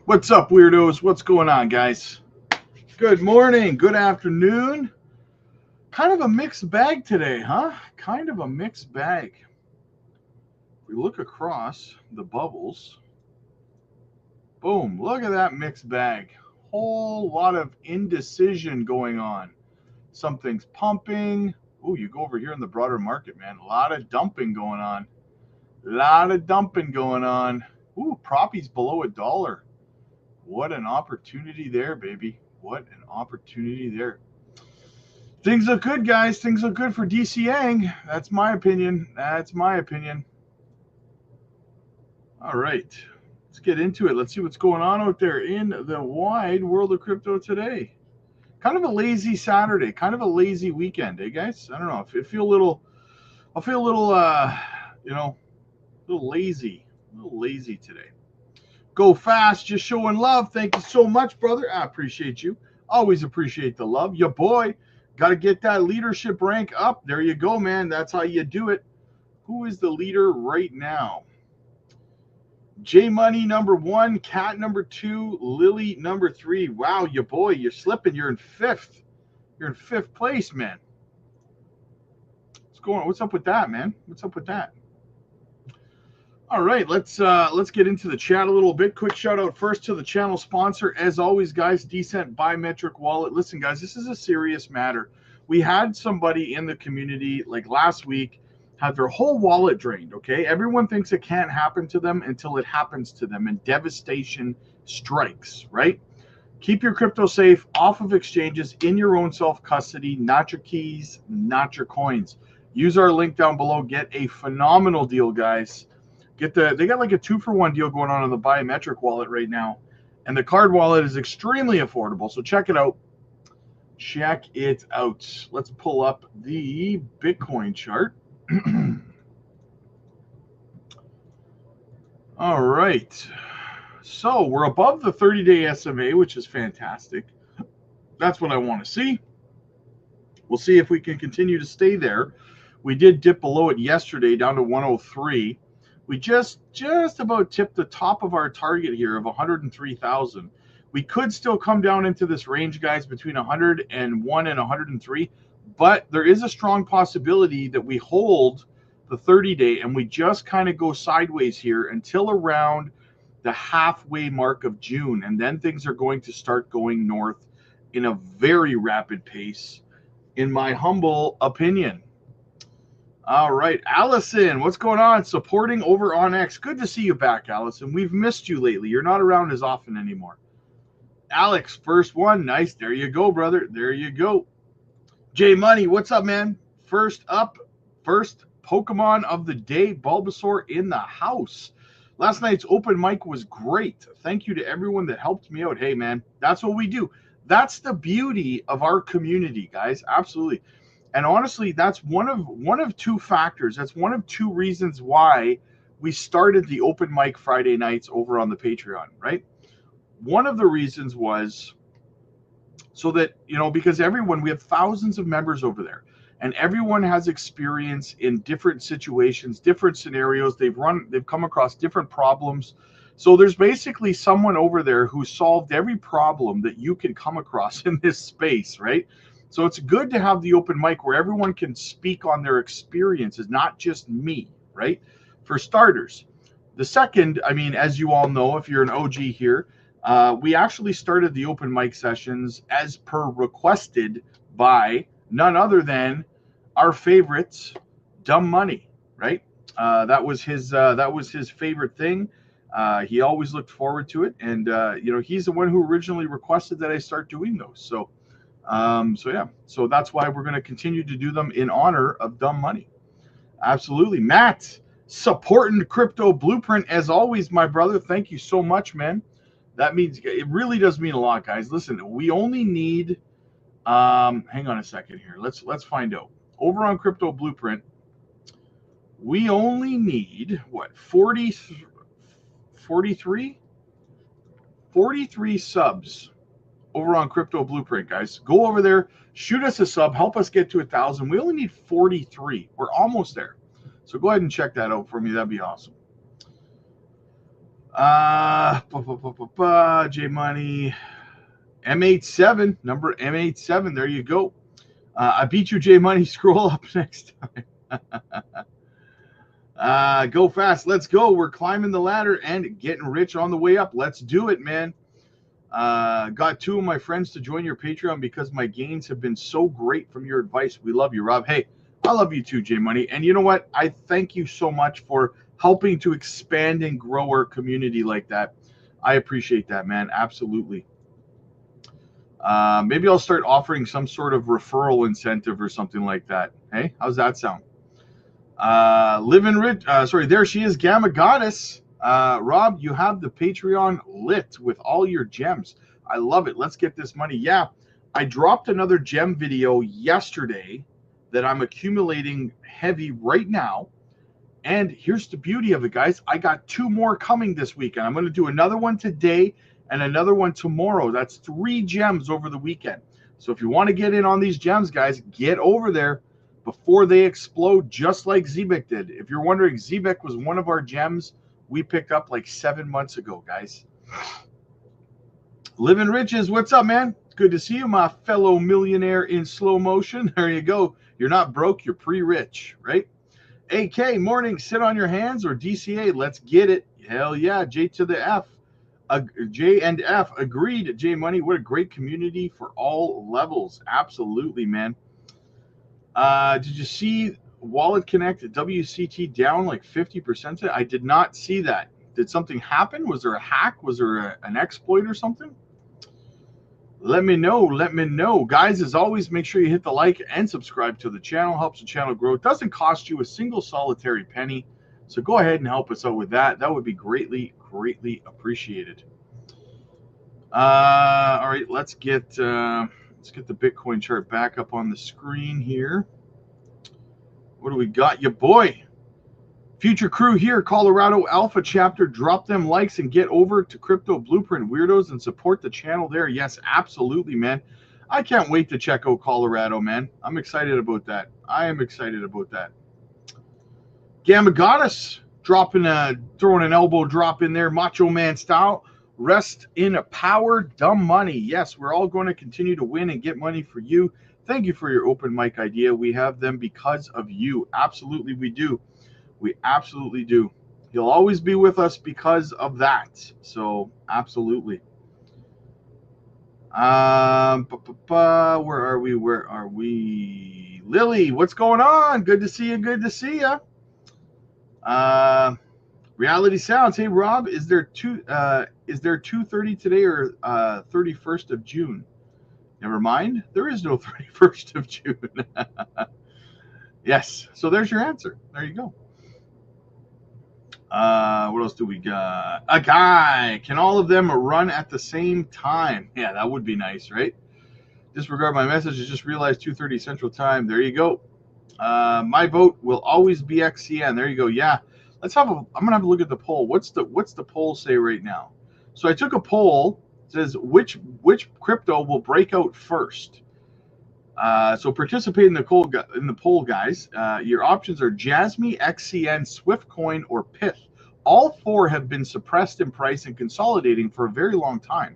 What's up, weirdos? What's going on, guys? Good morning, good afternoon. Kind of a mixed bag today, huh? Kind of a mixed bag. If we look across the bubbles, boom, look at that mixed bag. Whole lot of indecision going on. Something's pumping. Ooh, you go over here in the broader market, man. A lot of dumping going on. A lot of dumping going on. Ooh, proppy's below $1. What an opportunity there, baby. What an opportunity there. Things look good, guys. Things look good for DC Yang. That's my opinion. That's my opinion. All right. Let's get into it. Let's see what's going on out there in the wide world of crypto today. Kind of a lazy Saturday, kind of a lazy weekend, eh, guys? I don't know. I feel a little, you know, a little lazy today. Go fast, just showing love. Thank you so much, brother. I appreciate you. Always appreciate the love. Your boy, got to get that leadership rank up. There you go, man. That's how you do it. Who is the leader right now? J Money number 1, Cat number 2, Lily number 3. Wow, your boy, you're slipping. You're in 5th. You're in 5th place, man. What's going on? What's up with that, man? What's up with that? All right, let's get into the chat a little bit. Quick shout out first to the channel sponsor, as always, guys. Decent Biometric Wallet. Listen, guys, this is a serious matter. We had somebody in the community like last week had their whole wallet drained. Okay, everyone thinks it can't happen to them until it happens to them, and devastation strikes. Right? Keep your crypto safe, off of exchanges, in your own self custody. Not your keys, not your coins. Use our link down below. Get a phenomenal deal, guys. They got like a 2-for-1 deal going on the biometric wallet right now, and the card wallet is extremely affordable. So check it out. Check it out. Let's pull up the Bitcoin chart. All right. So we're above the 30-day SMA, which is fantastic. That's what I want to see. We'll see if we can continue to stay there. We did dip below it yesterday down to 103. We just about tipped the top of our target here of 103,000. We could still come down into this range, guys, between 101 and 103, but there is a strong possibility that we hold the 30-day and we just kind of go sideways here until around the halfway mark of June, and then things are going to start going north in a very rapid pace, in my humble opinion. All right, Allison, what's going on? Supporting over on X. Good to see you back, Allison. We've missed you lately. You're not around as often anymore. Alex, first one. Nice. There you go, brother. There you go. J Money, what's up, man? First up, first Pokemon of the day, Bulbasaur in the house. Last night's open mic was great. Thank you to everyone that helped me out. Hey, man, that's what we do. That's the beauty of our community, guys. Absolutely. And honestly, that's one of 2 factors. That's one of 2 reasons why we started the open mic Friday nights over on the Patreon, right? One of the reasons was so that, because we have thousands of members over there, and everyone has experience in different situations, different scenarios. They've come across different problems. So there's basically someone over there who solved every problem that you can come across in this space, right? So it's good to have the open mic where everyone can speak on their experiences, not just me, right? For starters. The second, as you all know, if you're an OG here, we actually started the open mic sessions as per requested by none other than our favorites, Dumb Money, right? That was his favorite thing. He always looked forward to it, and he's the one who originally requested that I start doing those. So that's why we're going to continue to do them in honor of Dumb Money. Absolutely. Matt, supporting Crypto Blueprint as always, my brother. Thank you so much, man. That means it really does mean a lot, guys. Listen, we only need hang on a second here. Let's find out. Over on Crypto Blueprint, we only need what, 43 subs over on Crypto Blueprint, guys. Go over there, shoot us a sub, help us get to 1,000. We only need 43. We're almost there. So go ahead and check that out for me. That'd be awesome. J Money. M87, number M87. There you go. I beat you, J Money. Scroll up next time. Go fast. Let's go. We're climbing the ladder and getting rich on the way up. Let's do it, man. Got two of my friends to join your Patreon because my gains have been so great from your advice. We love you, Rob. Hey, I love you too, J Money. And you know what? I thank you so much for helping to expand and grow our community like that. I appreciate that, man. Absolutely. Maybe I'll start offering some sort of referral incentive or something like that. Hey, how's that sound? Living Rich. There she is, Gamma Goddess. Rob, you have the Patreon lit with all your gems. I love it. Let's get this money. Yeah, I dropped another gem video yesterday that I'm accumulating heavy right now. And here's the beauty of it, guys. I got two more coming this week, and I'm going to do another one today and another one tomorrow. That's 3 gems over the weekend. So if you want to get in on these gems, guys, get over there before they explode, just like Zebek did. If you're wondering, Zebek was one of our gems we picked up like 7 months ago, guys. Living Riches, what's up, man? Good to see you, my fellow millionaire in slow motion. There you go. You're not broke, you're pre-rich, right? AK, morning, sit on your hands, or DCA, let's get it. Hell yeah, J to the F. J and F, agreed, J Money. What a great community for all levels. Absolutely, man. Did you see Wallet Connect WCT down like 50%? I did not see that. Did something happen? Was there a hack? Was there an exploit or something? Let me know. Let me know. Guys, as always, make sure you hit the like and subscribe to the channel. Helps the channel grow. It doesn't cost you a single solitary penny. So go ahead and help us out with that. That would be greatly, greatly appreciated. All right, let's get the Bitcoin chart back up on the screen here. What do we got? Your boy. Future crew here, Colorado Alpha chapter. Drop them likes and get over to Crypto Blueprint Weirdos and support the channel there. Yes, absolutely, man. I can't wait to check out Colorado, man. I'm excited about that. I am excited about that. Gamma Goddess throwing an elbow drop in there, Macho Man style. Rest in a power, dumb money. Yes, we're all going to continue to win and get money for you. Thank you for your open mic idea. We have them because of you. Absolutely, we do. We absolutely do. You'll always be with us because of that. So, absolutely. Where are we? Where are we? Lily, what's going on? Good to see you. Good to see you. Reality Sounds. Hey, Rob, is there 2:30 today or 31st of June? Never mind. There is no 31st of June. Yes. So there's your answer. There you go. What else do we got? A guy. Can all of them run at the same time? Yeah, that would be nice, right? Disregard my message. I just realized 2:30 Central Time. There you go. My vote will always be XCN. There you go. Yeah. I'm gonna have a look at the poll. What's the poll say right now? So I took a poll. It says which crypto will break out first. So participate in the poll, guys. Your options are Jasmy, XCN, Swiftcoin, or Pith. All 4 have been suppressed in price and consolidating for a very long time.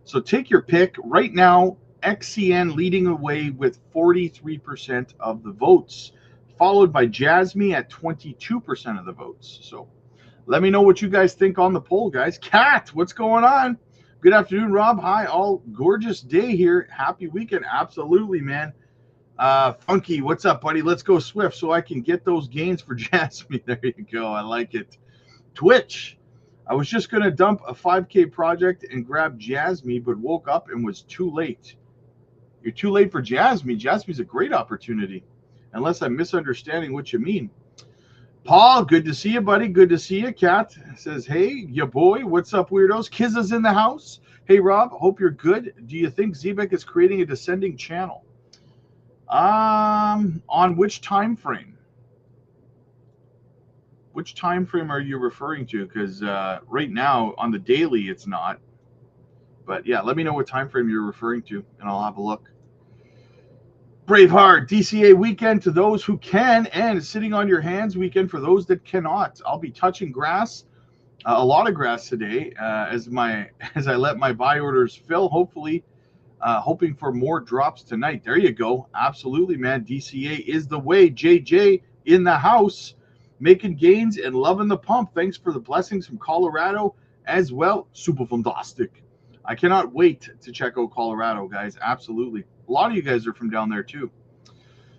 So take your pick. Right now, XCN leading away with 43% of the votes, followed by Jasmy at 22% of the votes. So let me know what you guys think on the poll, guys. Kat, what's going on? Good afternoon, Rob. Hi, all. Gorgeous day here. Happy weekend. Absolutely, man. Funky, what's up, buddy? Let's go Swift so I can get those gains for Jasmy. There you go. I like it. Twitch. I was just going to dump a 5K project and grab Jasmy, but woke up and was too late. You're too late for Jasmy. Jasmy's a great opportunity, unless I'm misunderstanding what you mean. Paul, good to see you, buddy. Good to see you. Kat says, hey, ya boy, what's up, weirdos? Kizza's in the house. Hey, Rob, hope you're good. Do you think Zebek is creating a descending channel? On which time frame? Which time frame are you referring to? Because right now, on the daily, it's not. But yeah, let me know what time frame you're referring to, and I'll have a look. Braveheart, DCA weekend to those who can, and sitting on your hands weekend for those that cannot. I'll be touching grass A lot of grass today as I let my buy orders fill. Hopefully, hoping for more drops tonight. There you go. Absolutely, man. DCA is the way. JJ in the house, making gains and loving the pump. Thanks for the blessings from Colorado as well. Super fantastic. I cannot wait to check out Colorado, guys. Absolutely. A lot of you guys are from down there too.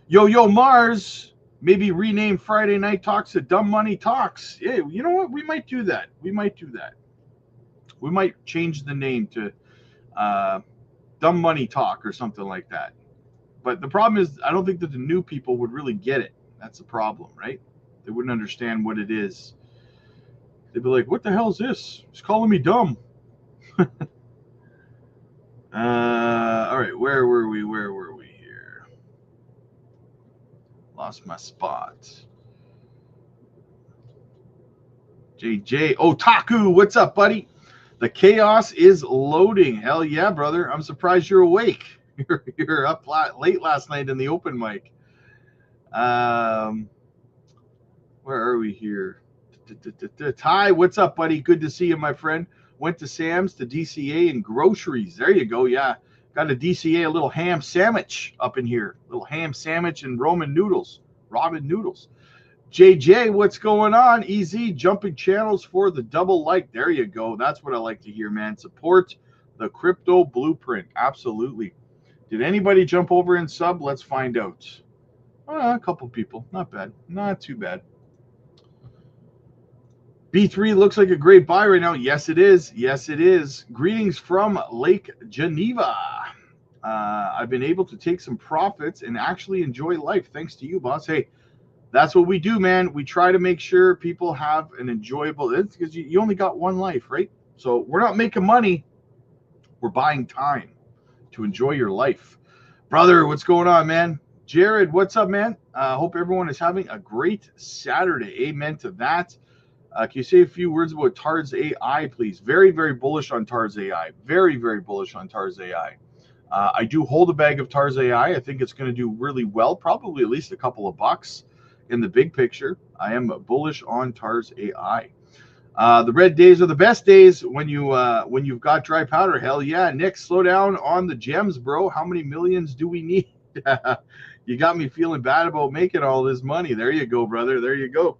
Yo Mars, maybe rename Friday Night Talks to Dumb Money Talks. Yeah, you know what? We might do that. We might change the name to Dumb Money Talk or something like that. But the problem is, I don't think that the new people would really get it. That's the problem, right? They wouldn't understand what it is. They'd be like, what the hell is this? He's calling me dumb. All right, where were we here? Lost my spot. JJ. Oh, Taku, what's up, buddy? The chaos is loading. Hell yeah, brother. I'm surprised you're awake. You're up late last night in the open mic. Where are we here? Ty, what's up, buddy? Good to see you, my friend. Went to Sam's to DCA and groceries. There you go. Yeah. Got a DCA, a little ham sandwich up in here. A little ham sandwich and ramen noodles. JJ, what's going on? EZ, jumping channels for the double like. There you go. That's what I like to hear, man. Support the crypto blueprint. Absolutely. Did anybody jump over and sub? Let's find out. A couple people. Not bad. Not too bad. B3 looks like a great buy right now. Yes, it is. Yes, it is. Greetings from Lake Geneva. I've been able to take some profits and actually enjoy life. Thanks to you, boss. Hey, that's what we do, man. We try to make sure people have an enjoyable, because you only got one life, right? So we're not making money. We're buying time to enjoy your life. Brother, what's going on, man? Jared, what's up, man? Hope everyone is having a great Saturday. Amen to that. Can you say a few words about TARS AI, please? Very, very bullish on TARS AI. Very, very bullish on TARS AI. I do hold a bag of TARS AI. I think it's going to do really well, probably at least a couple of bucks in the big picture. I am bullish on TARS AI. The red days are the best days when you've got dry powder. Hell yeah. Nick, slow down on the gems, bro. How many millions do we need? You got me feeling bad about making all this money. There you go, brother. There you go.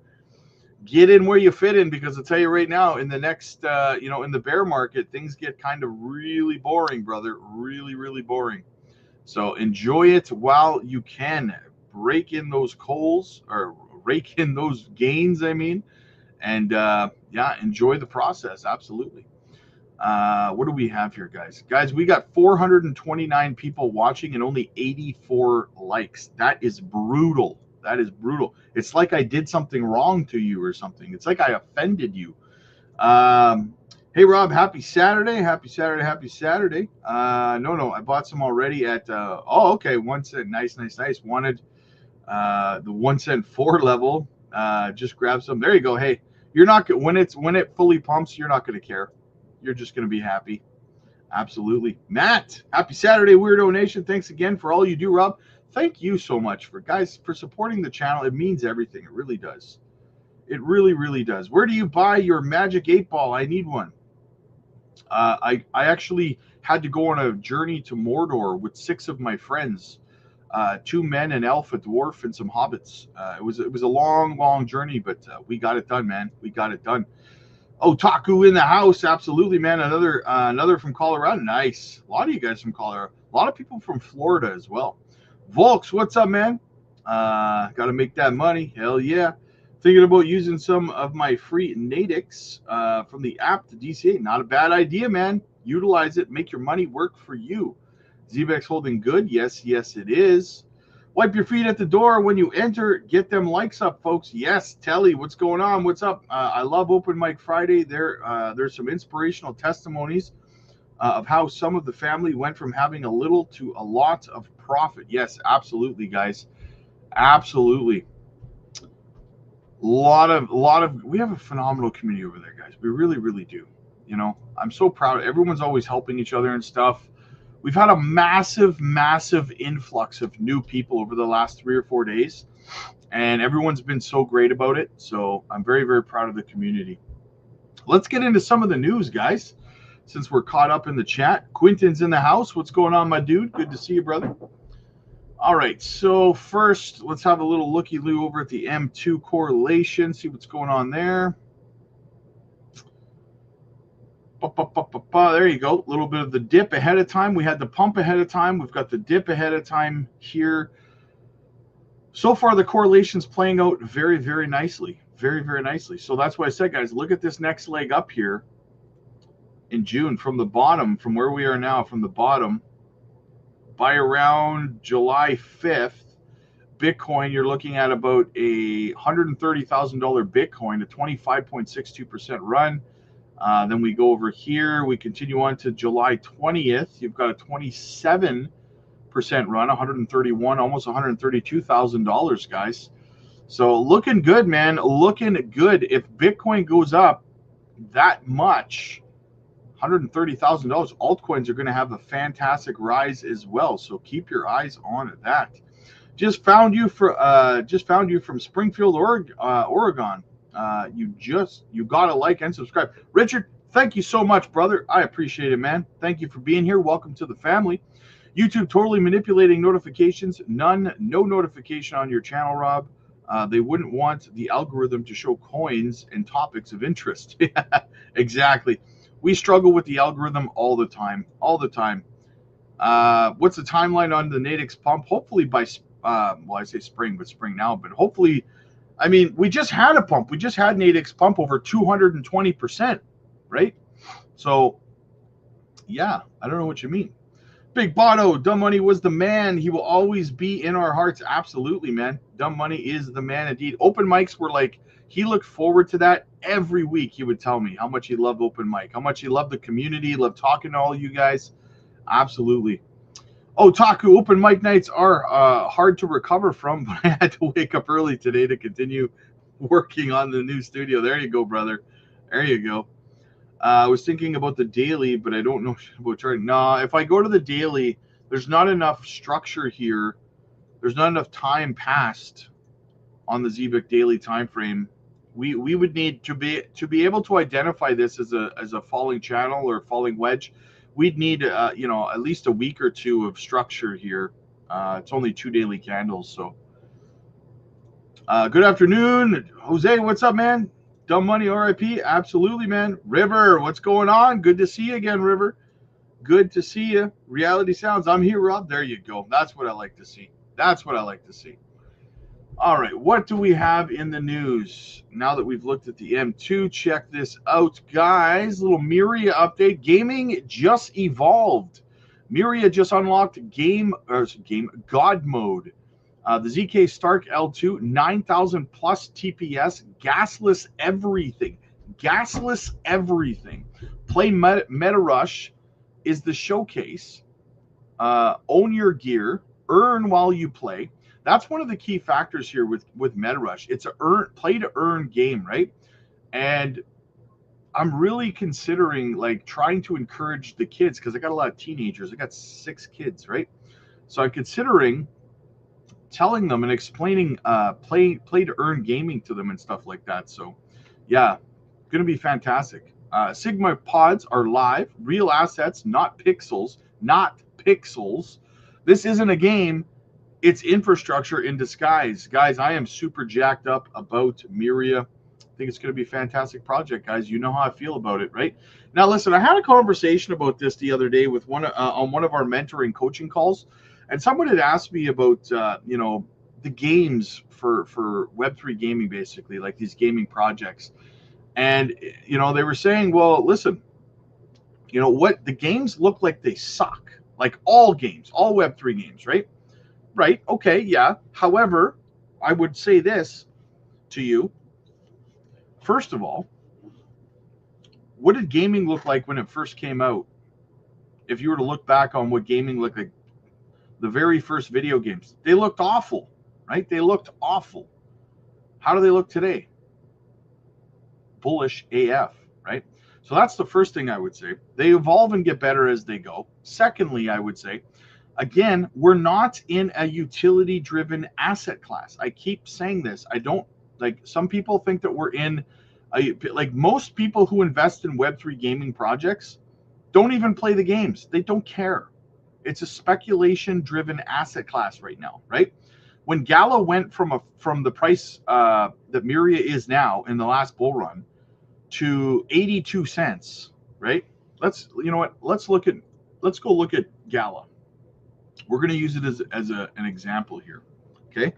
Get in where you fit in, because I'll tell you right now, in the next, in the bear market, things get kind of really boring, brother. Really, really boring. So enjoy it while you can. Break in those coals, or rake in those gains, I mean. And enjoy the process. Absolutely. What do we have here, guys? Guys, we got 429 people watching and only 84 likes. That is brutal. That is brutal. It's like I did something wrong to you or something. It's like I offended you. Hey, Rob, happy Saturday. Happy Saturday. Happy Saturday. No, I bought some already at, okay, 1 cent. Nice. Wanted the 1 cent 4 level. Just grab some. There you go. Hey, you're not, when it fully pumps, you're not going to care. You're just going to be happy. Absolutely. Matt, happy Saturday, Weirdo Nation. Thanks again for all you do, Rob. Thank you so much for supporting the channel. It means everything. It really does. It really, really does. Where do you buy your Magic 8-Ball? I need one. I actually had to go on a journey to Mordor with 6 of my friends, 2 men, an elf, a dwarf, and some hobbits. It was a long journey, but we got it done, man. We got it done. Oh, Taku in the house. Absolutely, man. Another from Colorado. Nice. A lot of you guys from Colorado. A lot of people from Florida as well. Volks, what's up, man? Got to make that money. Hell yeah. Thinking about using some of my free Nadix from the app to DCA. Not a bad idea, man. Utilize it. Make your money work for you. ZBEX holding good. Yes, it is. Wipe your feet at the door when you enter. Get them likes up, folks. Yes, Telly, what's going on? What's up? I love Open Mic Friday. There's some inspirational testimonies of how some of the family went from having a little to a lot of profit. Yes, absolutely, guys. Absolutely. We have a phenomenal community over there, guys. We really, really do. I'm so proud. Everyone's always helping each other and stuff. We've had a massive influx of new people over the last 3 or 4 days, and everyone's been so great about it. So I'm very, very proud of the community. let's get into some of the news, guys, since we're caught up in the chat. Quinton's in the house. What's going on, my dude? Good to see you, brother. All right, so first, let's have a little looky-loo over at the M2 correlation, see what's going on there. There you go. A little bit of the dip ahead of time. We had the pump ahead of time. We've got the dip ahead of time here. So far, the correlation's playing out very, very nicely. Very, very nicely. So that's why I said, guys, look at this next leg up here in June from the bottom, from where we are now, from the bottom. By around July 5th, Bitcoin, you're looking at about a $130,000 Bitcoin, a 25.62% run. Then we go over here. We continue on to July 20th. You've got a 27% run, 131, almost $132,000, guys. So looking good, man. Looking good. If Bitcoin goes up that much, $130,000, altcoins are going to have a fantastic rise as well. So keep your eyes on that. Just found you from Springfield, Oregon. You gotta like and subscribe. Richard, thank you so much, brother. I appreciate it, man. Thank you for being here. Welcome to the family. YouTube totally manipulating notifications. No notification on your channel, Rob. They wouldn't want the algorithm to show coins and topics of interest. Exactly. We struggle with the algorithm all the time. What's the timeline on the Nadex pump? Hopefully by, well, I say spring, but spring now, but hopefully, I mean, we just had a pump. We just had Nadex pump over 220%, right? So, yeah, I don't know what you mean. Big Bono, Dumb Money was the man. He will always be in our hearts. Absolutely, man. Dumb Money is the man indeed. Open mics were like, he looked forward to that every week. He would tell me how much he loved open mic, how much he loved the community, loved talking to all you guys. Absolutely. Oh, Taku, open mic nights are hard to recover from, but I had to wake up early today to continue working on the new studio. There you go, brother. There you go. I was thinking about the daily, but I don't know about charting. No, if I go to the daily, there's not enough structure here. There's not enough time passed on the ZBIC daily time frame. We would need to be able to identify this as a falling channel or falling wedge. We'd need at least a week or two of structure here. It's only 2 daily candles, so. Good afternoon, Jose. What's up, man? Dumb Money RIP. Absolutely, man. River, what's going on? Good to see you again, River. Good to see you. Reality Sounds. I'm here, Rob. There you go. That's what I like to see. That's what I like to see. All right, what do we have in the news? Now that we've looked at the M2, check this out, guys. Little Miria update. Gaming just evolved. Miria just unlocked God mode. The ZK Stark L2, 9,000 plus TPS, gasless everything. Gasless everything. Play Meta Rush is the showcase. Own your gear. Earn while you play. That's one of the key factors here with Meta Rush. It's a play to earn game, right? And I'm really considering like trying to encourage the kids because I got a lot of teenagers. I got 6 kids, right? So I'm considering telling them and explaining play to earn gaming to them and stuff like that. So yeah, gonna be fantastic. Sigma pods are live, real assets, not pixels. This isn't a game. It's infrastructure in disguise. Guys, I am super jacked up about Miria. I think it's going to be a fantastic project, guys. You know how I feel about it, right? Now, listen, I had a conversation about this the other day with on one of our mentoring coaching calls, and someone had asked me about, the games for Web3 gaming, basically, like these gaming projects. And, they were saying, well, listen, what the games look like they suck, like all games, all Web3 games, right? Right. Okay. Yeah. However, I would say this to you. First of all, what did gaming look like when it first came out? If you were to look back on what gaming looked like, the very first video games, they looked awful, right? They looked awful. How do they look today? Bullish AF, right? So that's the first thing I would say. They evolve and get better as they go. Secondly, I would say, again, we're not in a utility-driven asset class. I keep saying this. I don't like some people think that we're in Like most people who invest in Web3 gaming projects don't even play the games. They don't care. It's a speculation-driven asset class right now, right? When Gala went from the price that Miria is now in the last bull run to 82 cents, right? You know what? Let's go look at Gala. We're going to use it as an example here, okay?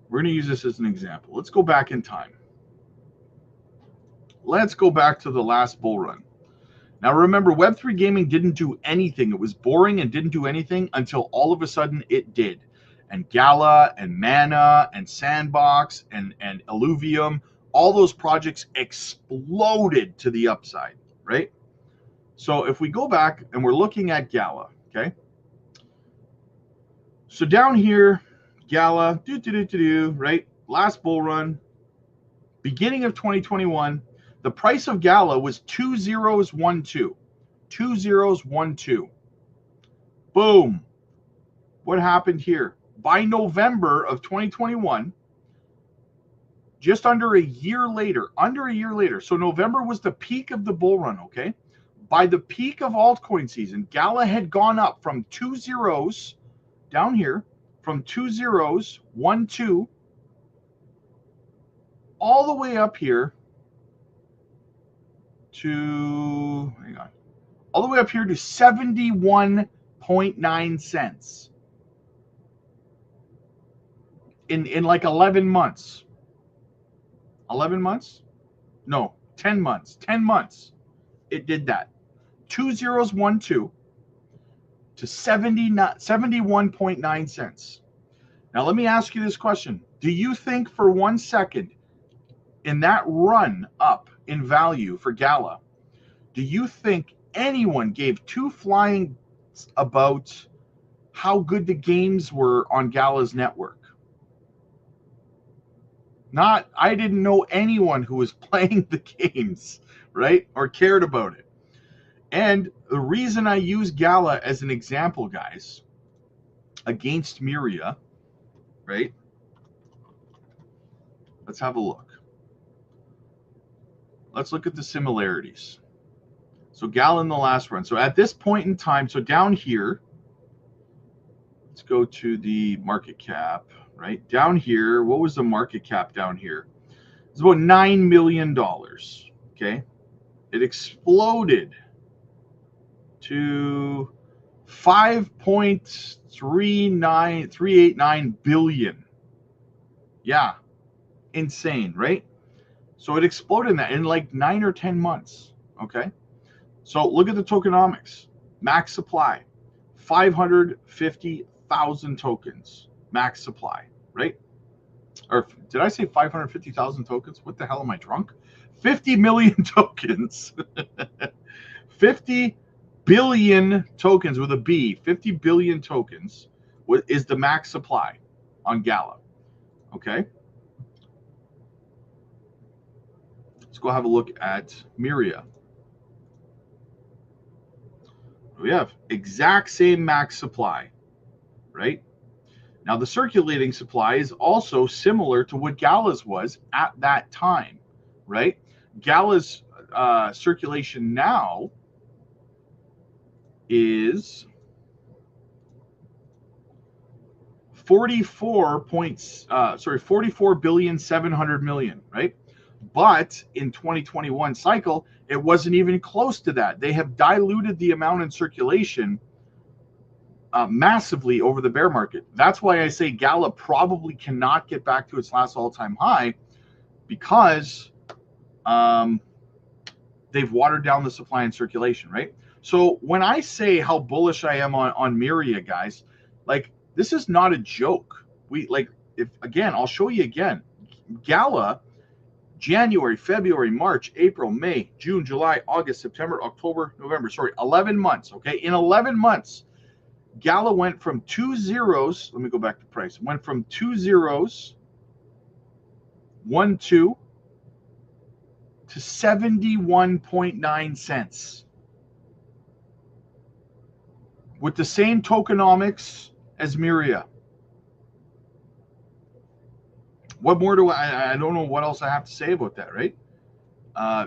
We're going to use this as an example. Let's go back in time. Let's go back to the last bull run. Now remember, Web3 gaming didn't do anything. It was boring and didn't do anything until all of a sudden it did. And Gala and Mana and Sandbox and Illuvium, all those projects exploded to the upside, right? So if we go back and we're looking at Gala, okay? So down here, Gala, right? Last bull run, beginning of 2021, the price of Gala was 2012. 2012. Boom. What happened here? By November of 2021, just under a year later, so November was the peak of the bull run, okay? By the peak of altcoin season, Gala had gone up from 2 zeros down here, from 2 zeros, 1, 2, all the way up here to, hang on, all the way up here to 71.9 cents in like 11 months. 11 months? No, 10 months. 10 months. It did that. 2 zeros, 1, 2 to 71.9 cents. Now, let me ask you this question. Do you think for 1 second in that run up in value for Gala, do you think anyone gave two flying about how good the games were on Gala's network? I didn't know anyone who was playing the games, right? Or cared about it. And the reason I use Gala as an example, guys, against Miria, right? Let's have a look. Let's look at the similarities. So Gala in the last run. So at this point in time, so down here, let's go to the market cap, right? Down here, what was the market cap down here? It's about $9 million, okay? It exploded to 5.389 billion. Yeah, insane, right? So it exploded in like 9 or 10 months, okay? So look at the tokenomics. Max supply, 550,000 tokens, max supply, right? Or did I say 550,000 tokens? What the hell, am I drunk? 50 million tokens. 50 billion tokens with a B. 50 billion tokens is the max supply on Gala. Okay. Let's go have a look at Miria. We have exact same max supply, right? Now the circulating supply is also similar to what Gala's was at that time, right? Gala's circulation now is 44,700,000,000, right? But in 2021 cycle, it wasn't even close to that. They have diluted the amount in circulation massively over the bear market. That's why I say Gala probably cannot get back to its last all-time high, because they've watered down the supply and circulation, right? So when I say how bullish I am on Miria, guys, like, this is not a joke. I'll show you again. Gala, January, February, March, April, May, June, July, August, September, October, November. 11 months, okay? In 11 months, Gala went from 2 zeros. Let me go back to price. Went from 2 zeros, 1, 2 to 71.9 cents. With the same tokenomics as Miria. What more do I don't know what else I have to say about that, right?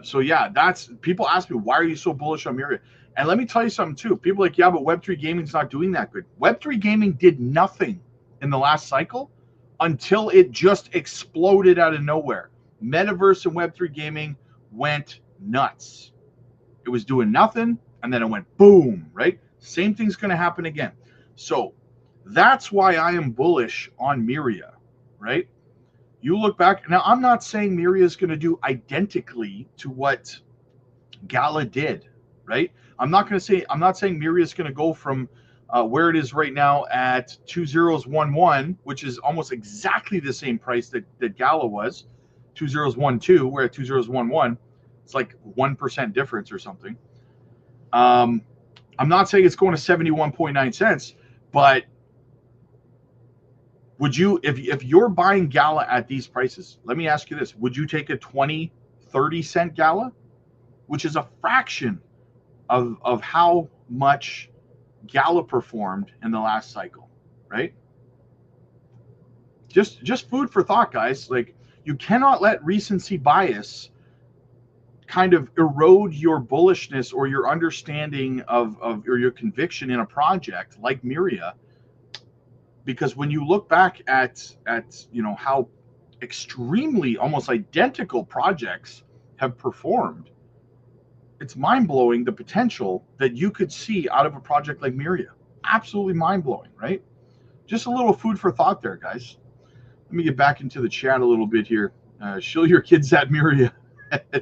So yeah, that's people ask me, why are you so bullish on Myria? And let me tell you something too. People are like, yeah, but Web3 gaming's not doing that good. Web3 gaming did nothing in the last cycle until it just exploded out of nowhere. Metaverse and Web3 gaming went nuts. It was doing nothing, and then it went boom, right? Same thing's going to happen again. So that's why I am bullish on Myria, right? You look back. Now, I'm not saying Myria is going to do identically to what Gala did, right? I'm not saying Myria is going to go from where it is right now at 2011, which is almost exactly the same price that Gala was, 2012. We're at 2011. It's like 1% difference or something. I'm not saying it's going to 71.9 cents, but would you, if you're buying Gala at these prices, let me ask you this, would you take a 20, 30 cent Gala, which is a fraction of how much Gala performed in the last cycle, right? Just food for thought, guys. Like, you cannot let recency bias kind of erode your bullishness or your understanding of or your conviction in a project like Myria, because when you look back at how extremely almost identical projects have performed, it's mind-blowing the potential that you could see out of a project like Myria. Absolutely mind-blowing, right? Just a little food for thought there, guys. Let me get back into the chat a little bit here. Show your kids that Myria.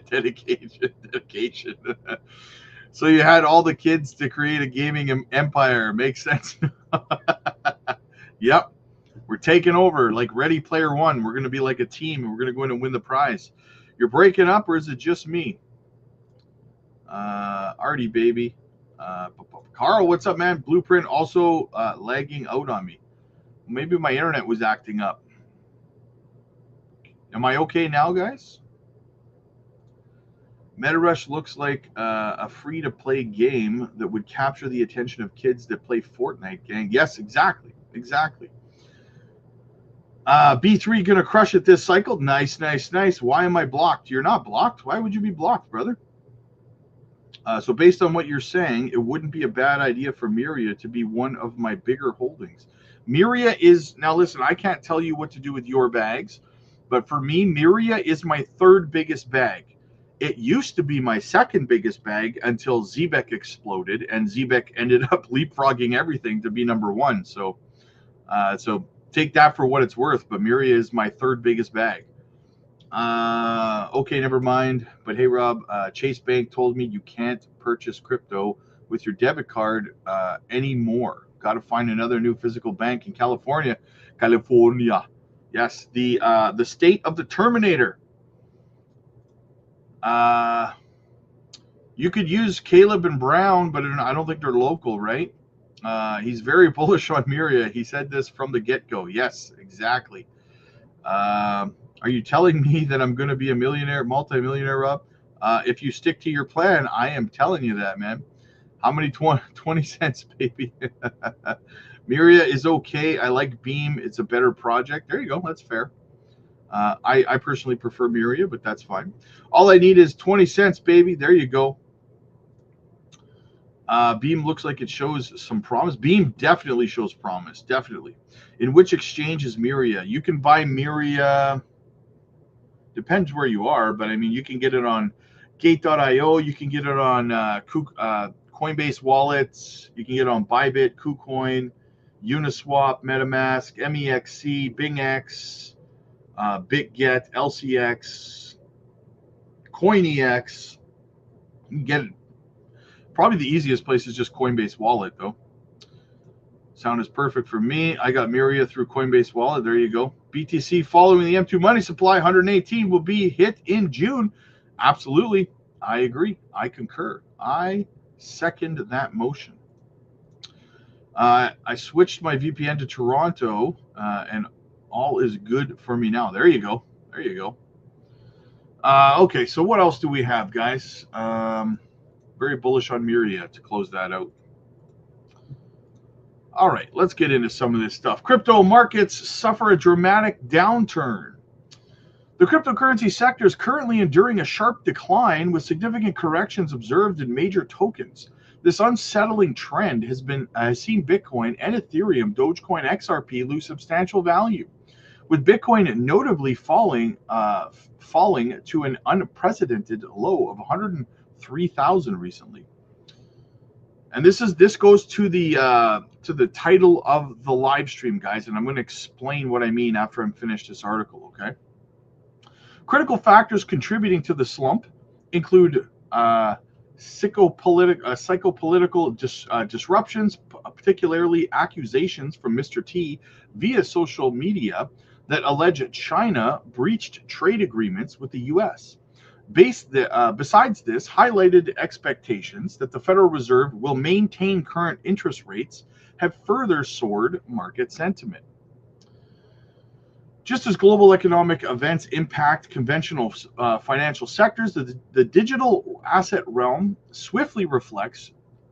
dedication. So you had all the kids to create a gaming empire. Makes sense. Yep. We're taking over like Ready Player One. We're going to be like a team, and we're going to go in and win the prize. You're breaking up, or is it just me? Artie, baby. Carl, what's up, man? Blueprint also lagging out on me. Maybe my internet was acting up. Am I okay now, guys? MetaRush looks like a free-to-play game that would capture the attention of kids that play Fortnite, gang. Yes, exactly. B3 going to crush it this cycle. Nice. Why am I blocked? You're not blocked. Why would you be blocked, brother? So based on what you're saying, it wouldn't be a bad idea for Myria to be one of my bigger holdings. Myria is, now listen, I can't tell you what to do with your bags, but for me, Myria is my third biggest bag. It used to be my second biggest bag until Zebek exploded, and Zebek ended up leapfrogging everything to be number one. So take that for what it's worth, but Myria is my third biggest bag. Okay, never mind. But hey, Rob, Chase Bank told me you can't purchase crypto with your debit card anymore. Got to find another new physical bank in California. Yes, the state of the Terminator. You could use Caleb and Brown, but I don't think they're local, right? He's very bullish on Myria. He said this from the get-go. Yes, exactly. Are you telling me that I'm going to be a millionaire, multi-millionaire, Rob? If you stick to your plan, I am telling you that, man. How many 20 cents, baby? Myria is okay. I like Beam. It's a better project. There you go. That's fair. I personally prefer Myria, but that's fine. All I need is 20 cents, baby. There you go. Beam looks like it shows some promise. Beam definitely shows promise. Definitely. In which exchange is Myria? You can buy Myria. Depends where you are, but I mean, you can get it on Gate.io. You can get it on Coinbase wallets. You can get it on Bybit, KuCoin, Uniswap, MetaMask, MEXC, BingX, BitGet, LCX, CoinEX. You can get it. Probably the easiest place is just Coinbase Wallet, though. Sound is perfect for me. I got Myria through Coinbase Wallet. There you go. BTC following the M2 money supply, 118 will be hit in June. Absolutely. I agree. I concur. I second that motion. I switched my VPN to Toronto, and all is good for me now. There you go. There you go. Okay, so what else do we have, guys? Very bullish on Myria to close that out. All right, let's get into some of this stuff. Crypto markets suffer a dramatic downturn. The cryptocurrency sector is currently enduring a sharp decline with significant corrections observed in major tokens. This unsettling trend has seen Bitcoin and Ethereum, Dogecoin, XRP lose substantial value, with Bitcoin notably falling to an unprecedented low of 103,000 recently. And this goes to the title of the live stream, guys, and I'm going to explain what I mean after I'm finished this article. Okay. Critical factors contributing to the slump include psychopolitical disruptions, particularly accusations from Mr. T via social media that allege China breached trade agreements with the U.S. Besides this, highlighted expectations that the Federal Reserve will maintain current interest rates have further soared market sentiment. Just as global economic events impact conventional financial sectors, the digital asset realm swiftly reacts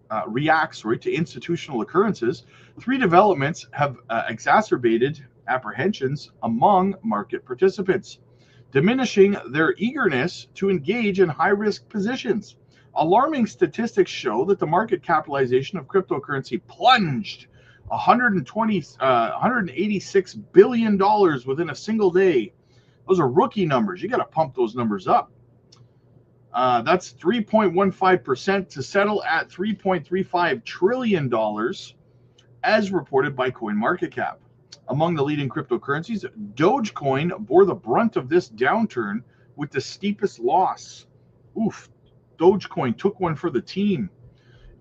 to institutional occurrences. Three developments have exacerbated apprehensions among market participants, diminishing their eagerness to engage in high-risk positions. Alarming statistics show that the market capitalization of cryptocurrency plunged $186 billion within a single day. Those are rookie numbers. You got to pump those numbers up. That's 3.15% to settle at $3.35 trillion, as reported by CoinMarketCap. Among the leading cryptocurrencies, Dogecoin bore the brunt of this downturn with the steepest loss. Oof, Dogecoin took one for the team.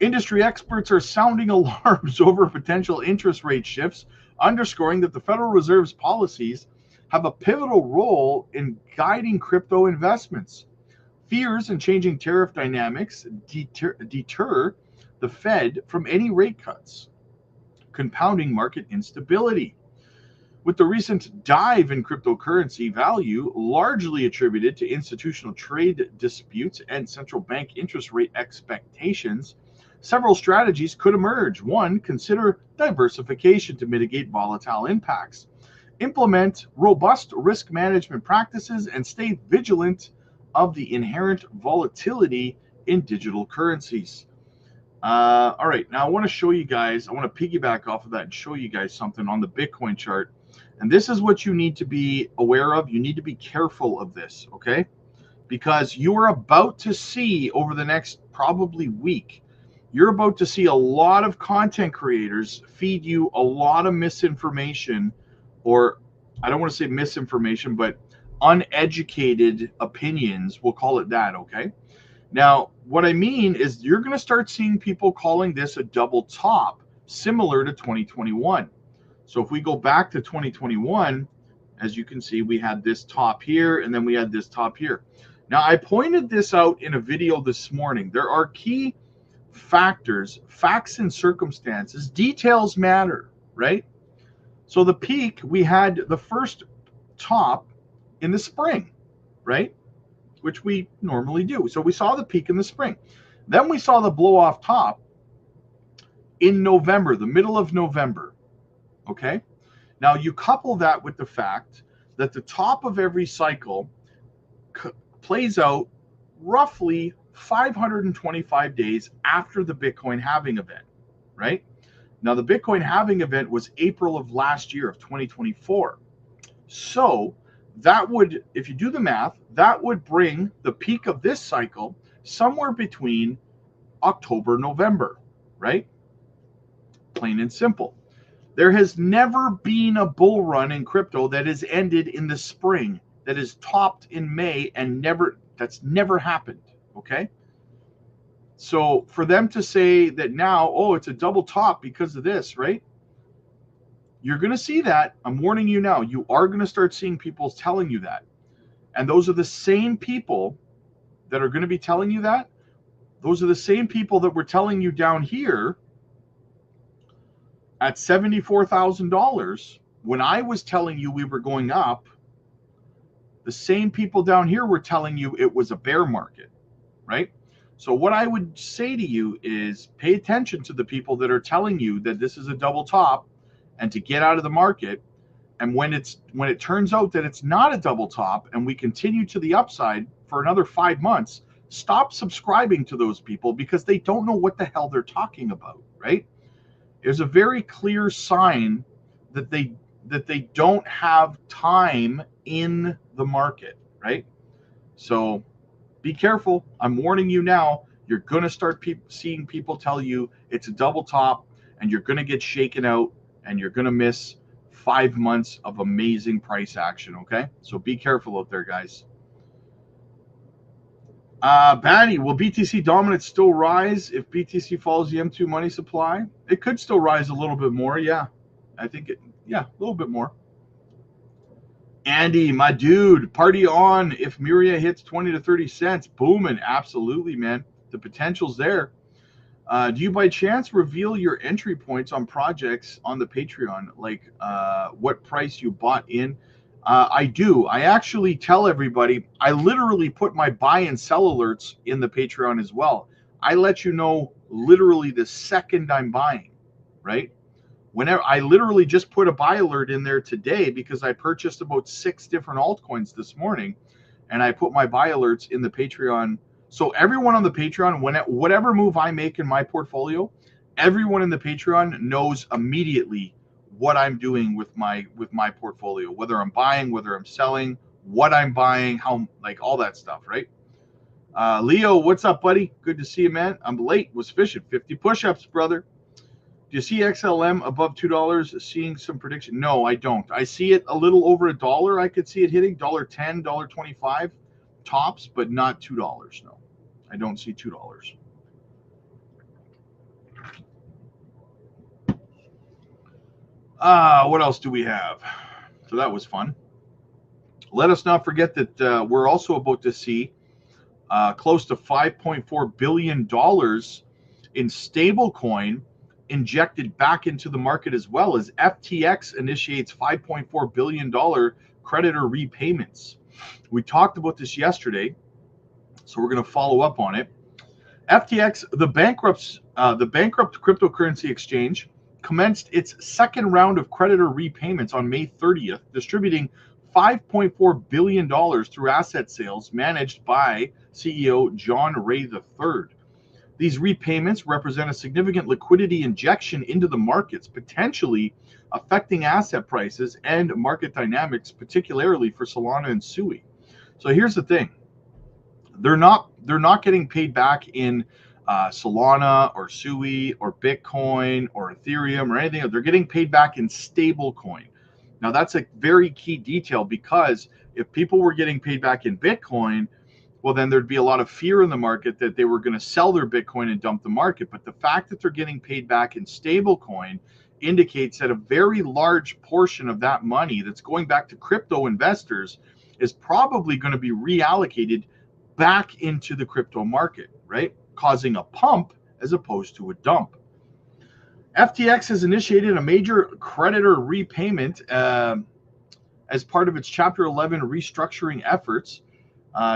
Industry experts are sounding alarms over potential interest rate shifts, underscoring that the Federal Reserve's policies have a pivotal role in guiding crypto investments. Fears and changing tariff dynamics deter the Fed from any rate cuts, compounding market instability. With the recent dive in cryptocurrency value largely attributed to institutional trade disputes and central bank interest rate expectations, several strategies could emerge. One, consider diversification to mitigate volatile impacts. Implement robust risk management practices and stay vigilant of the inherent volatility in digital currencies. All right, now I want to show you guys, I want to piggyback off of that and show you guys something on the Bitcoin chart. And this is what you need to be aware of. You need to be careful of this, okay? Because you are about to see over the next probably week, you're about to see a lot of content creators feed you a lot of misinformation, or I don't want to say misinformation, but uneducated opinions. We'll call it that, okay? Now, what I mean is you're going to start seeing people calling this a double top, similar to 2021. So if we go back to 2021, as you can see, we had this top here, and then we had this top here. Now, I pointed this out in a video this morning. There are key factors, facts and circumstances. Details matter, right? So the peak, we had the first top in the spring, right? Which we normally do. So we saw the peak in the spring. Then we saw the blow off top in November, the middle of November. Okay. Now you couple that with the fact that the top of every cycle plays out roughly 525 days after the Bitcoin halving event, right? Now the Bitcoin halving event was April of last year of 2024. So that would, if you do the math, that would bring the peak of this cycle somewhere between October, November, right? Plain and simple. There has never been a bull run in crypto that has ended in the spring, that is topped in May, and that's never happened, okay? So for them to say that now, oh, it's a double top because of this, right? You're going to see that. I'm warning you now. You are going to start seeing people telling you that. And those are the same people that are going to be telling you that. Those are the same people that were telling you down here at $74,000 when I was telling you we were going up. The same people down here were telling you it was a bear market, right? So what I would say to you is pay attention to the people that are telling you that this is a double top and to get out of the market, And when it turns out that it's not a double top and we continue to the upside for another 5 months, stop subscribing to those people because they don't know what the hell they're talking about, right? There's a very clear sign that they don't have time in the market, right? So be careful. I'm warning you now. You're going to start seeing people tell you it's a double top, and you're going to get shaken out, and you're going to miss 5 months of amazing price action, okay? So be careful out there, guys. Batty, will BTC dominance still rise if BTC follows the M2 money supply? It could still rise a little bit more, yeah. I think a little bit more. Andy, my dude, party on if Miria hits 20 to 30 cents. Booming, absolutely, man. The potential's there. Do you by chance reveal your entry points on projects on the Patreon, like what price you bought in? I do. I actually tell everybody, I literally put my buy and sell alerts in the Patreon as well. I let you know literally the second I'm buying, right? Whenever I literally just put a buy alert in there today because I purchased about 6 different altcoins this morning, and I put my buy alerts in the Patreon. So everyone on the Patreon, whatever move I make in my portfolio, everyone in the Patreon knows immediately what I'm doing with my portfolio, whether I'm buying, whether I'm selling, what I'm buying, how, like all that stuff, right? Leo, what's up, buddy? Good to see you, man. I'm late. Was fishing 50 push-ups, brother. Do you see XLM above $2? Seeing some prediction? No, I don't. I see it a little over $1. I could see it hitting $1.10, $1.25 tops, but not $2. No, I don't see $2. What else do we have? So that was fun. Let us not forget that we're also about to see close to $5.4 billion in stablecoin injected back into the market, as well as FTX initiates $5.4 billion creditor repayments. We talked about this yesterday, so we're going to follow up on it. FTX, the bankrupt cryptocurrency exchange, commenced its second round of creditor repayments on May 30th, distributing $5.4 billion through asset sales managed by CEO John Ray III. These repayments represent a significant liquidity injection into the markets, potentially affecting asset prices and market dynamics, particularly for Solana and Sui. So here's the thing. They're not getting paid back in Solana or Sui or Bitcoin or Ethereum or anything. They're getting paid back in stablecoin. Now that's a very key detail, because if people were getting paid back in Bitcoin, well, then there'd be a lot of fear in the market that they were going to sell their Bitcoin and dump the market. But the fact that they're getting paid back in stablecoin indicates that a very large portion of that money that's going back to crypto investors is probably going to be reallocated back into the crypto market, right? Causing a pump as opposed to a dump. FTX has initiated a major creditor repayment as part of its Chapter 11 restructuring efforts.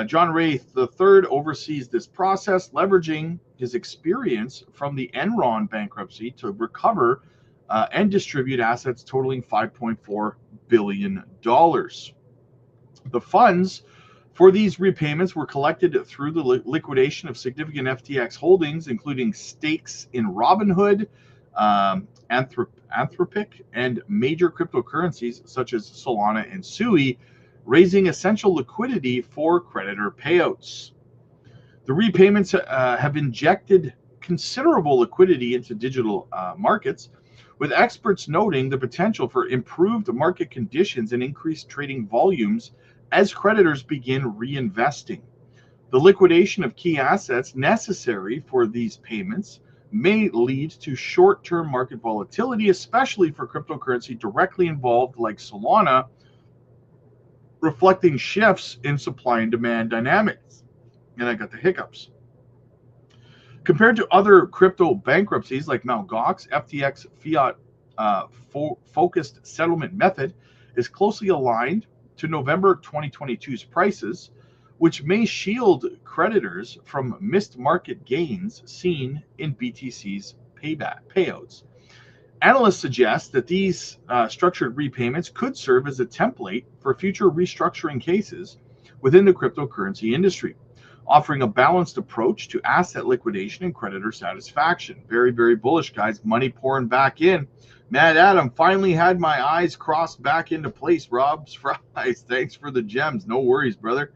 John Ray III oversees this process, leveraging his experience from the Enron bankruptcy to recover and distribute assets totaling $5.4 billion. The funds for these repayments were collected through the liquidation of significant FTX holdings, including stakes in Robinhood, Anthropic, and major cryptocurrencies such as Solana and Sui, raising essential liquidity for creditor payouts. The repayments have injected considerable liquidity into digital markets, with experts noting the potential for improved market conditions and increased trading volumes as creditors begin reinvesting. The liquidation of key assets necessary for these payments may lead to short-term market volatility, especially for cryptocurrency directly involved like Solana, reflecting shifts in supply and demand dynamics. And I got the hiccups. Compared to other crypto bankruptcies like Mt. Gox, FTX fiat focused settlement method is closely aligned to November 2022's prices, which may shield creditors from missed market gains seen in BTC's payouts. Analysts suggest that these structured repayments could serve as a template for future restructuring cases within the cryptocurrency industry, offering a balanced approach to asset liquidation and creditor satisfaction. Very, very bullish, guys. Money pouring back in. Mad Adam finally had my eyes crossed back into place. Rob's Fries, thanks for the gems. No worries, brother.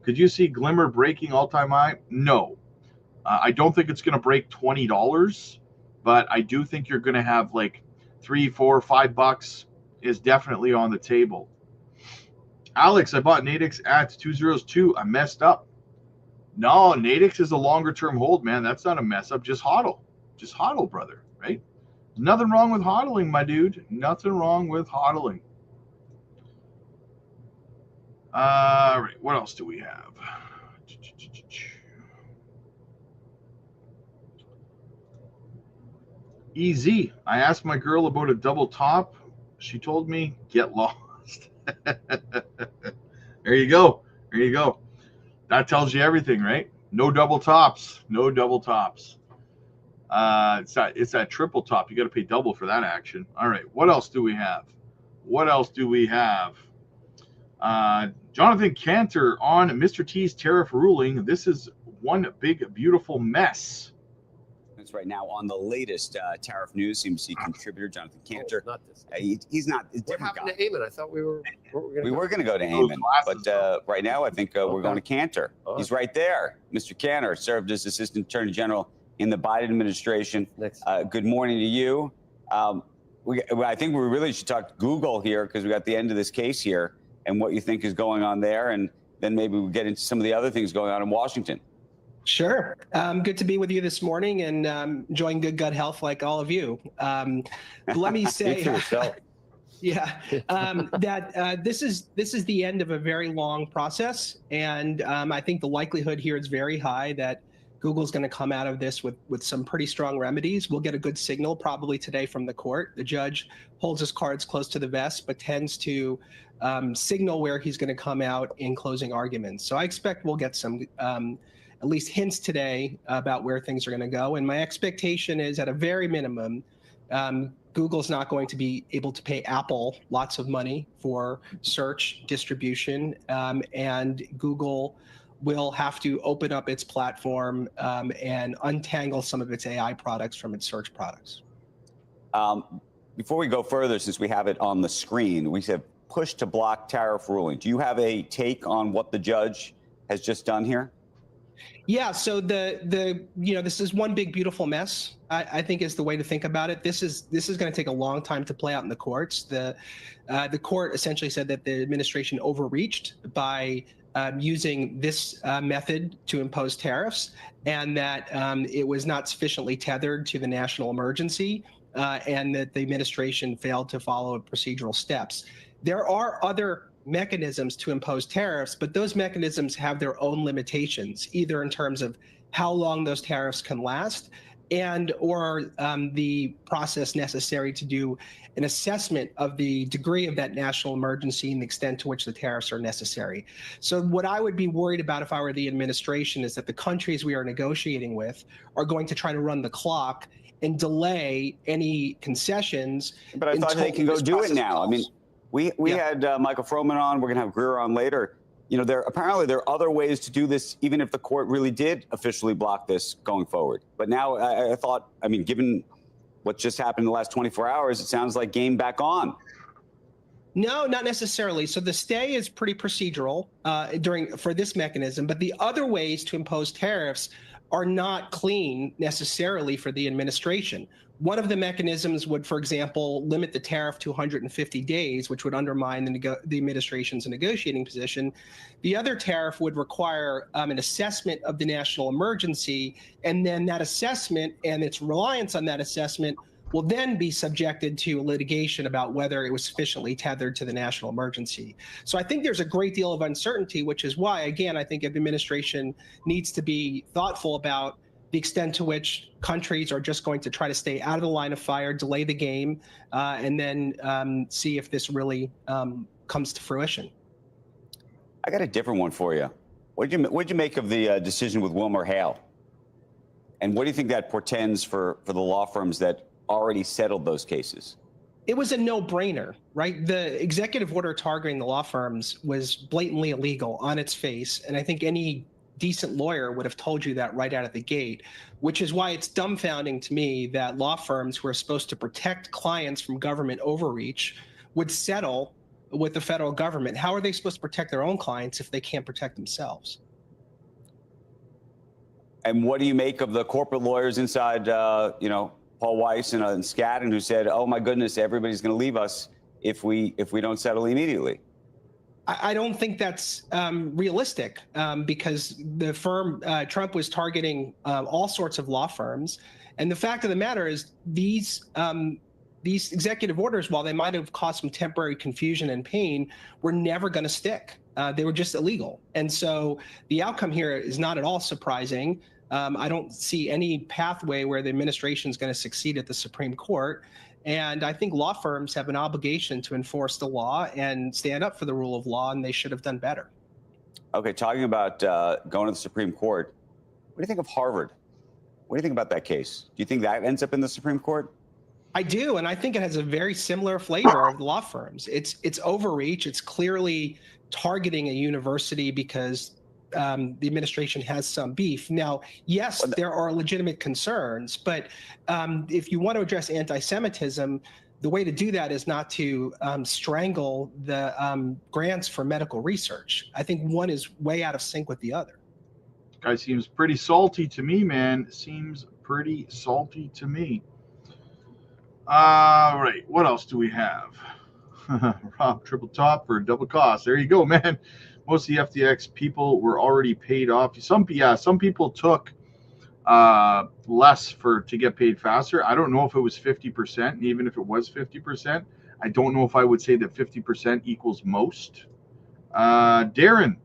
Could you see Glimmer breaking all-time high? No. I don't think it's going to break $20, but I do think you're going to have like $3, $4, $5 is definitely on the table. Alex, I bought Nadix at 202. I messed up. No, Nadix is a longer term hold, man. That's not a mess up. Just hodl. Just hodl, brother, right? Nothing wrong with hodling, my dude. Nothing wrong with hodling. All right, what else do we have? EZ. I asked my girl about a double top. She told me, get lost. There you go. There you go. That tells you everything, right? No double tops. No double tops. It's that triple top. You got to pay double for that action. All right. What else do we have? What else do we have? Jonathan Cantor on Mr. T's tariff ruling. This is one big, beautiful mess. Right now on the latest tariff news, CNBC contributor Jonathan Cantor. Not this he's not a what different happened guy. to Eamon? I thought we were going to go to Eamon, but right now I think we're going to Cantor. He's right there. Mr. Cantor served as Assistant Attorney General in the Biden administration. Good morning to you. I think we really should talk Google here because we got the end of this case here and what you think is going on there, and then maybe we'll get into some of the other things going on in Washington. Sure. Good to be with you this morning and enjoying good gut health like all of you. Let me say, that this is the end of a very long process, and I think the likelihood here is very high that Google's going to come out of this with some pretty strong remedies. We'll get a good signal probably today from the court. The judge holds his cards close to the vest, but tends to signal where he's going to come out in closing arguments. So I expect we'll get some at least hints today about where things are going to go. And my expectation is, at a very minimum, Google's not going to be able to pay Apple lots of money for search distribution, and Google will have to open up its platform and untangle some of its AI products from its search products. Before we go further, since we have it on the screen, we said push to block tariff ruling. Do you have a take on what the judge has just done here? Yeah, so this is one big beautiful mess, I think, is the way to think about it. This is going to take a long time to play out in the courts. The court essentially said that the administration overreached by using this method to impose tariffs, and that it was not sufficiently tethered to the national emergency, and that the administration failed to follow procedural steps. There are other mechanisms to impose tariffs, but those mechanisms have their own limitations, either in terms of how long those tariffs can last and or the process necessary to do an assessment of the degree of that national emergency and the extent to which the tariffs are necessary. So what I would be worried about if I were the administration is that the countries we are negotiating with are going to try to run the clock and delay any concessions. But I thought they can go do it now. I mean, we had Michael Froman on. We're going to have Greer on later. You know, there are other ways to do this, even if the court really did officially block this going forward. But now I thought, I mean, given what just happened in the last 24 hours, it sounds like game back on. No, not necessarily. So the stay is pretty procedural for this mechanism, but the other ways to impose tariffs are not clean necessarily for the administration. One of the mechanisms would, for example, limit the tariff to 150 days, which would undermine the administration's negotiating position. The other tariff would require an assessment of the national emergency, and then that assessment and its reliance on that assessment will then be subjected to litigation about whether it was sufficiently tethered to the national emergency. So I think there's a great deal of uncertainty, which is why, again, I think the administration needs to be thoughtful about the extent to which countries are just going to try to stay out of the line of fire, delay the game, and then see if this really comes to fruition. I got a different one for you. What'd you make of the decision with Wilmer Hale? And what do you think that portends for the law firms that already settled those cases? It was a no-brainer, right? The executive order targeting the law firms was blatantly illegal on its face, and I think any decent lawyer would have told you that right out of the gate, which is why it's dumbfounding to me that law firms who are supposed to protect clients from government overreach would settle with the federal government. How are they supposed to protect their own clients if they can't protect themselves? And what do you make of the corporate lawyers inside, Paul Weiss and Skadden, who said, "Oh my goodness, everybody's going to leave us if we don't settle immediately"? I don't think that's realistic because the firm Trump was targeting all sorts of law firms, and the fact of the matter is these executive orders, while they might have caused some temporary confusion and pain, were never going to stick. They were just illegal, and so the outcome here is not at all surprising. I don't see any pathway where the administration is going to succeed at the Supreme Court. And I think law firms have an obligation to enforce the law and stand up for the rule of law, and they should have done better. Okay, talking about going to the Supreme Court, what do you think of Harvard? What do you think about that case? Do you think that ends up in the Supreme Court? I do, and I think it has a very similar flavor of law firms. It's overreach. It's clearly targeting a university because the administration has some beef. Now, yes, there are legitimate concerns, but if you want to address anti-Semitism, the way to do that is not to strangle the grants for medical research. I think one is way out of sync with the other. Guy seems pretty salty to me, man. Seems pretty salty to me. All right, what else do we have? Rob, triple top for double cost. There you go, man. Most of the FTX people were already paid off. Some people took less to get paid faster. I don't know if it was 50%, and even if it was 50%, I don't know if I would say that 50% equals most. Darren,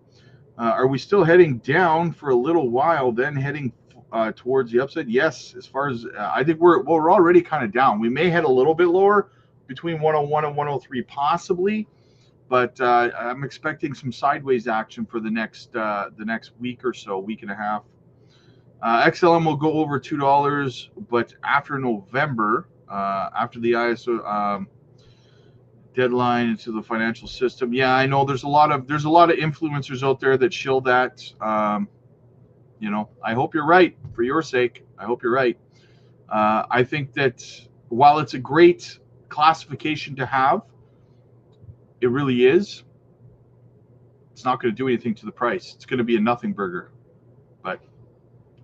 are we still heading down for a little while, then heading towards the upside? Yes, as far as I think we're already kind of down. We may head a little bit lower between 101 and 103 possibly. But I'm expecting some sideways action for the next week or so, week and a half. XLM will go over $2, but after November, after the ISO deadline into the financial system. Yeah, I know there's a lot of influencers out there that shill that. I hope you're right for your sake. I hope you're right. I think that while it's a great classification to have, it really is, it's not going to do anything to the price. It's going to be a nothing burger. But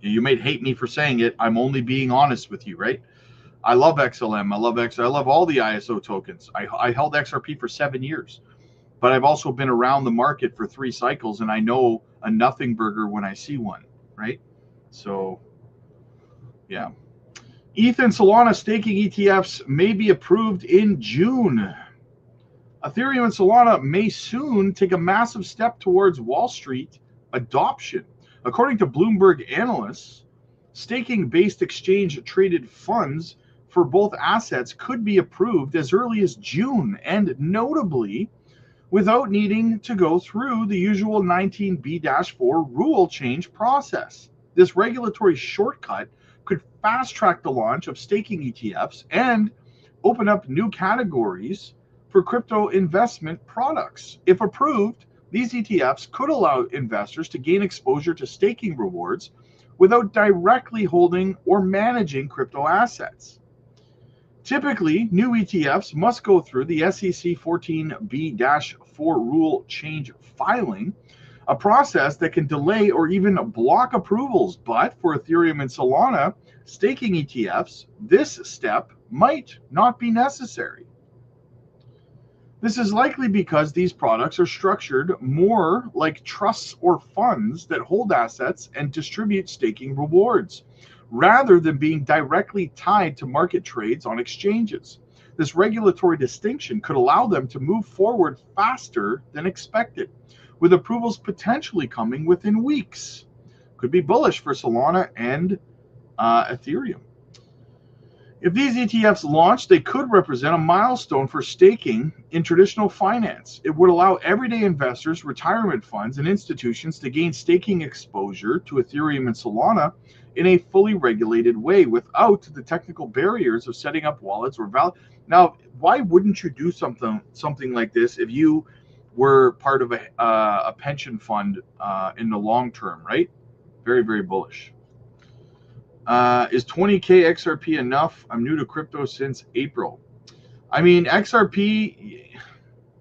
you may hate me for saying it. I'm only being honest with you, right? I love XLM. I love all the ISO tokens. I held XRP for 7 years. But I've also been around the market for 3 cycles, and I know a nothing burger when I see one, right? So, yeah. ETH and Solana staking ETFs may be approved in June. Ethereum and Solana may soon take a massive step towards Wall Street adoption. According to Bloomberg analysts, staking-based exchange-traded funds for both assets could be approved as early as June, and notably, without needing to go through the usual 19B-4 rule change process. This regulatory shortcut could fast-track the launch of staking ETFs and open up new categories for crypto investment products. If approved, these ETFs could allow investors to gain exposure to staking rewards without directly holding or managing crypto assets. Typically, new ETFs must go through the SEC 14B-4 rule change filing, a process that can delay or even block approvals. But for Ethereum and Solana staking ETFs, this step might not be necessary. This is likely because these products are structured more like trusts or funds that hold assets and distribute staking rewards, rather than being directly tied to market trades on exchanges. This regulatory distinction could allow them to move forward faster than expected, with approvals potentially coming within weeks. Could be bullish for Solana and Ethereum. If these ETFs launch, they could represent a milestone for staking in traditional finance. It would allow everyday investors, retirement funds, and institutions to gain staking exposure to Ethereum and Solana in a fully regulated way without the technical barriers of setting up wallets or Now, why wouldn't you do something like this if you were part of a pension fund in the long term, right? Very, very bullish. Is 20K XRP enough? I'm new to crypto since April. I mean, XRP,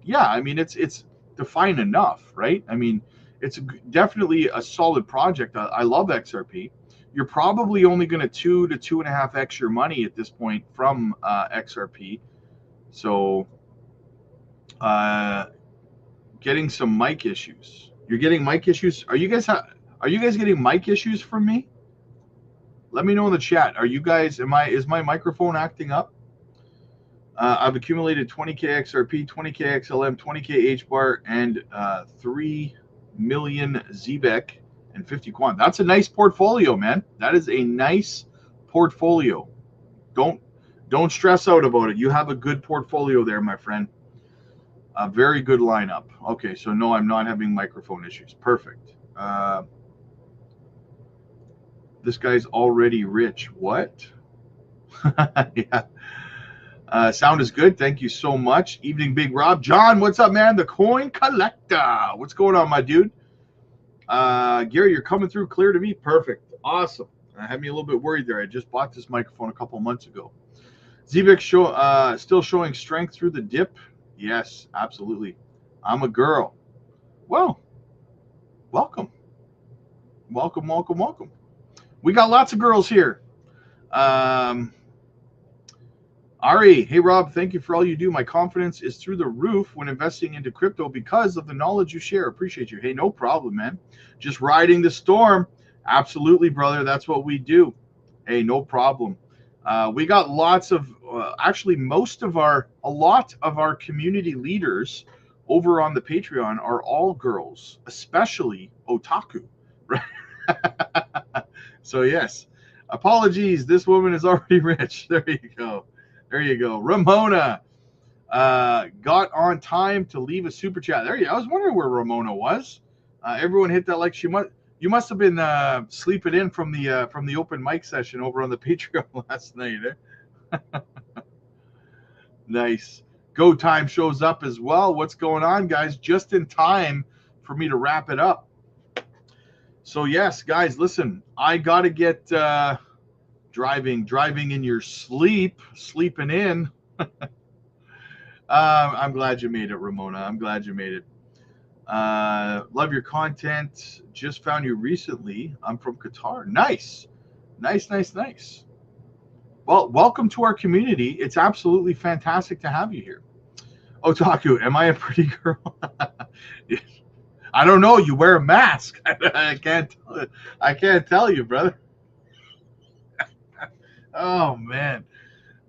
yeah, I mean, it's defined enough, right? I mean, it's definitely a solid project. I love XRP. You're probably only going to 2 to 2.5x your money at this point from XRP. So, getting some mic issues. You're getting mic issues. Are you guys getting mic issues from me? Let me know in the chat. Are you guys? Is my microphone acting up? I've accumulated 20K XRP, 20K XLM, 20K HBAR, and 3 million ZBEC and 50 quant. That's a nice portfolio, man. That is a nice portfolio. Don't stress out about it. You have a good portfolio there, my friend. A very good lineup. Okay, so no, I'm not having microphone issues. Perfect. This guy's already rich. What? Yeah. Sound is good. Thank you so much. Evening, Big Rob. John, what's up, man? The coin collector. What's going on, my dude? Gary, you're coming through clear to me. Perfect. Awesome. I had me a little bit worried there. I just bought this microphone a couple months ago. ZBEC still showing strength through the dip. Yes, absolutely. I'm a girl. Well, welcome. Welcome, welcome, welcome. We got lots of girls here. Ari, hey Rob, thank you for all you do. My confidence is through the roof when investing into crypto because of the knowledge you share. Appreciate you. Hey, no problem, man. Just riding the storm. Absolutely, brother. That's what we do. Hey, no problem. We got lots of, actually, a lot of our community leaders over on the Patreon are all girls, especially otaku, right? So yes, apologies. This woman is already rich. There you go. There you go. Ramona got on time to leave a super chat. There you go. I was wondering where Ramona was. Everyone hit that like. You must have been sleeping in from the open mic session over on the Patreon last night. Eh? Nice. Go time shows up as well. What's going on, guys? Just in time for me to wrap it up. So yes, guys, listen. I gotta get driving in your sleeping in. I'm glad you made it, Ramona. I'm glad you made it. Love your content. Just found you recently. I'm from Qatar. Nice. Well, welcome to our community. It's absolutely fantastic to have you here. Otaku, am I a pretty girl? I don't know. You wear a mask. I can't tell you, brother. Oh man,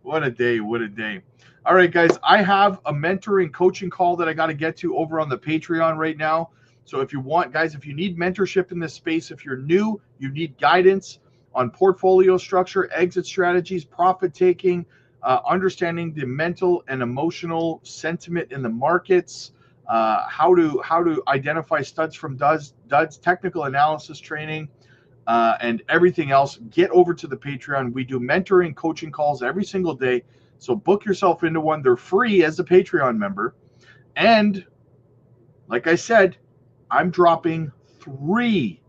what a day! All right, guys, I have a mentoring coaching call that I got to get to over on the Patreon right now. So if you want, guys, if you need mentorship in this space, if you're new, you need guidance on portfolio structure, exit strategies, profit taking, understanding the mental and emotional sentiment in the markets, how to identify studs from duds, technical analysis training, and everything else, get over to the Patreon. We do mentoring coaching calls every single day. So book yourself into one. They're free as a Patreon member. And like I said, I'm dropping 3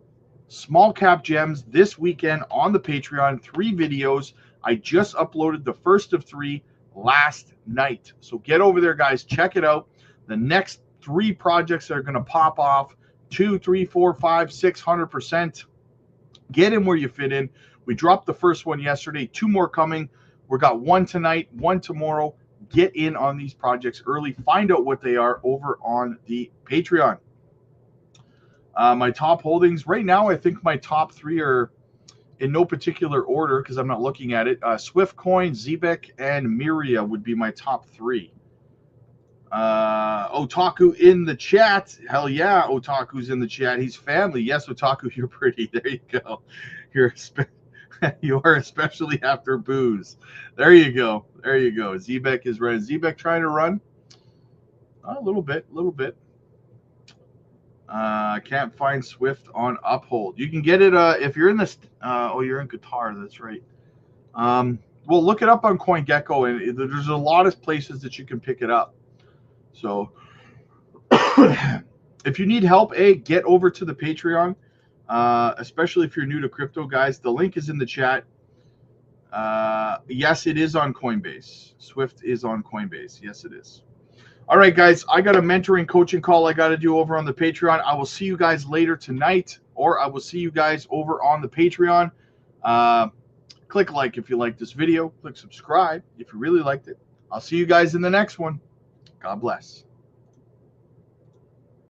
small cap gems this weekend on the Patreon, 3 videos. I just uploaded the first of 3 last night. So get over there, guys. Check it out. The next 3 projects that are going to pop off, 2, 3, 4, 5, 600%. Get in where you fit in. We dropped the first one yesterday, 2 more coming. We got 1 tonight, 1 tomorrow. Get in on these projects early. Find out what they are over on the Patreon. My top holdings right now, I think my top 3 are in no particular order because I'm not looking at it. Swiftcoin, ZBEC, and Miria would be my top 3. Otaku in the chat. Hell yeah, Otaku's in the chat. He's family. Yes, Otaku, you're pretty. There you go. You're You are, especially after booze. There you go. There you go. Zebek is running. Zebek trying to run? A little bit. Can't find Swift on Uphold. You can get it if you're in this. Oh, you're in Qatar. That's right. Well, look it up on CoinGecko, and there's a lot of places that you can pick it up. So, if you need help, get over to the Patreon. Especially if you're new to crypto, guys. The link is in the chat. Yes, it is on Coinbase. Swift is on Coinbase. Yes, it is. All right, guys. I got a mentoring coaching call I got to do over on the Patreon. I will see you guys later tonight, or I will see you guys over on the Patreon. Click like if you like this video. Click subscribe if you really liked it. I'll see you guys in the next one. God bless.